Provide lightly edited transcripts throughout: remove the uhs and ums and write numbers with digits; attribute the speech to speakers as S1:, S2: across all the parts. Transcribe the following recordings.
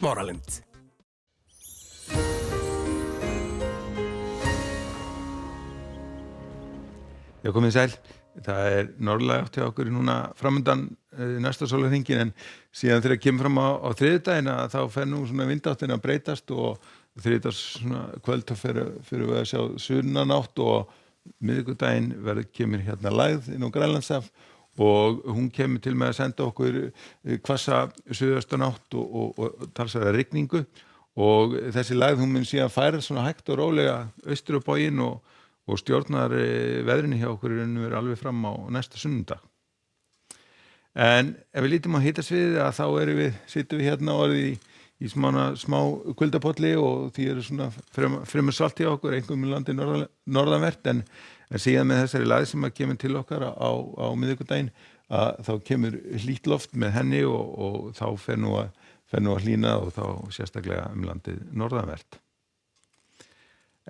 S1: Moralind.
S2: Já, komið sæl. Það norðlæg átt hjá okkur núna framundan næsta sólarhringinn, en síðan þegar kemur fram á þriðjudaginn þá fer nú svona vindáttin að breytast og þriðjudags svona kvöld fyrir við að sjá sunnanátt og miðvikudaginn kemur hérna lægð inn á Grænlandshaf og hún kemur til með að senda okkur hvassa suðaustanátt og talsverða rigningu og þessi lægð hún mun síðan færa svona hægt og rólega austur á bóginn og stjórnar veðrinu hjá okkur alveg fram á næsta sunnudag. En ef við lítum á hitasviðið þá sitjum við hérna orðið í smá kuldapolli og því svona fremur svalt hjá okkur, einkum í landi norðanvert, en síðan með þessari lægð sem kemur til okkar á miðvikudaginn þá kemur hlýtt loft með henni og þá fer nú að hlýna og þá sérstaklega landið norðanvert.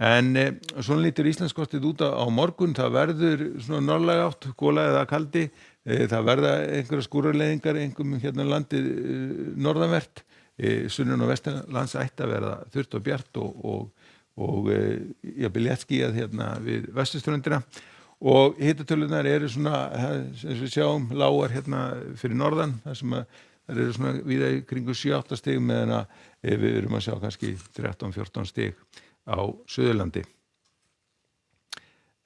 S2: En svona lítur Íslandskortið út á morgun, það verður svona norðlæg átt, gola eða kaldi, það verða einhverjar skúraleiðingar, einkum hérna landið norðanvert, sunnan og vestanlands ætti að verða þurrt og bjart og jafnvel léttskýjað hérna við vesturströndina og hitatölunar svona, eins og við sjáum, lágar hérna fyrir norðan, þar sem þær svona víða í kringu 7-8 stig meðan að við erum að sjá kannski 13-14 stig á Suðurlandi.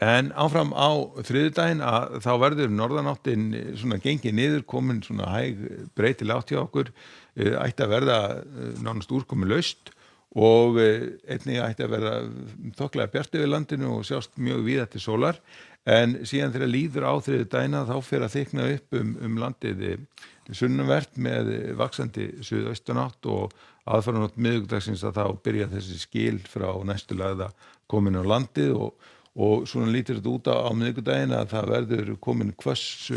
S2: En áfram á þriðjudaginn þá verður norðanáttin svona gengið niður, komin svona hæg breytileg átt hjá okkur, ætti að verða nánast úrkomulaust og einnig ætti að verða þokkalega bjart yfir landinu og sjást mjög víða til sólar, en síðan þegar líður á þriðjudaginn þá fer að þykna upp landið sunnanvert með vaxandi suðaustanátt og aðfaranótt miðvikudagsins að þá byrja þessi skil frá næstu lægð komin á landið og svona lítur þetta út á miðvikudaginn að það verður komin hvöss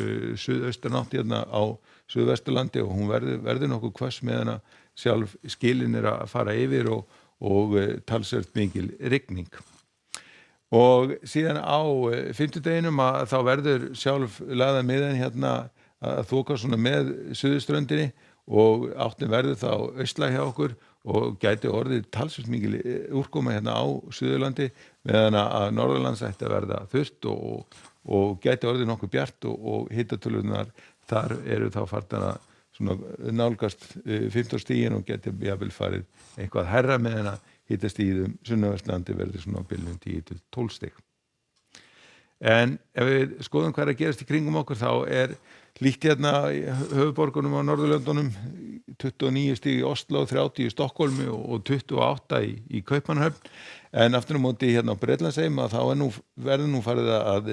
S2: suðaustanátt hérna á Suðvesturlandi og hún verður nokkuð hvöss meðan að sjálf skilin að fara yfir og talsvert mikil rigning. Og síðan á fimmtudeginum þá verður sjálf lægðin miðjan hérna að þoka svona með suðurströndinni og áttin verður þá austlæg hjá okkur og gæti orðið talsvert mikil úrkoma hérna á Suðurlandi meðan að Norðurlands ætti að verða þurrt og gæti orðið nokkuð bjart og hitatölunar þar eru þá farnar að svona nálgast 15 stigin og gæti jafnvel farið eitthvað hærra meðan að hitastigið sunnanverslandi verður svona á bilinu 10-12 stig. En ef við skoðum hvað að gerast í kringum okkur þá líkt hérna í höfuðborgunum á Norðurlöndunum 29 stig í Oslo, 30 í Stokkólmi og 28 í Kaupmannahöfn, en aftur á móti hérna á Bretlandseyjum þá verður nú farið að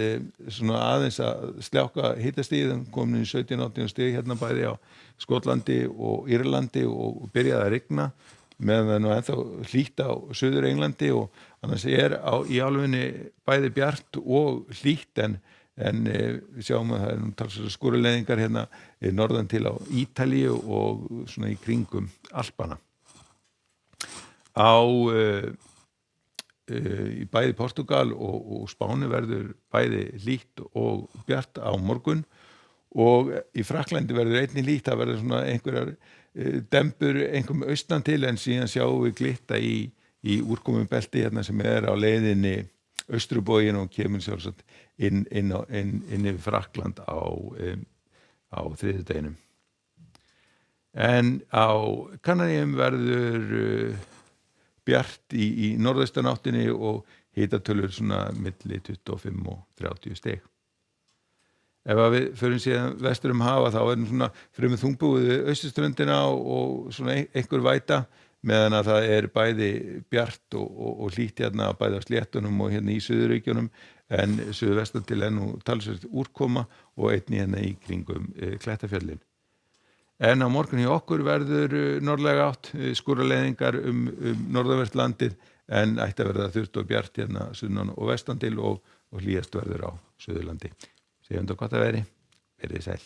S2: svona aðeins að sljáka hitastigið, komin í 17-18 stig hérna bæði á Skotlandi og Írlandi og byrjaði að rigna meðan það nú ennþá hlýtt á Suður-Englandi og annars í álfunni bæði bjart og hlýtt en við sjáum að það talsverðar skúraleiðingar hérna norðan til á Ítalíu og svona í kringum Alpana. Í bæði Portúgal og Spáni verður bæði hlýtt og bjart á morgun og í Frakklandi verður einnig hlýtt, það verður svona einhverjar dembur einhverjum austan til en síðan sjáum við glitta í úrkomubelti hérna sem á leiðinni austurbógin og kemur sjálfsagt inn yfir Frakkland á þriðjudeginum. En á Kanaríum verður bjart í norðaustanáttinni og hitatölur svona milli 25 og 30 stig. Ef við förum síðan vestur hafa þá svona fremur þungbúið austurströndina og svona einhver væta meðan að það bæði bjart og hlýtt hérna bæði á sléttunum og hérna í Suðurríkjunum en suðvestan til nú talsvert úrkoma og einnig hérna í kringum Klettafjöllin. En á morgun hjá okkur verður norðlæg átt, skúraleiðingar norðanvert landið en ætti að verða þurrt og bjart hérna sunnan og vestan til og hlýjast verður á Suðurlandi. Segjum þetta gott að verið sæl.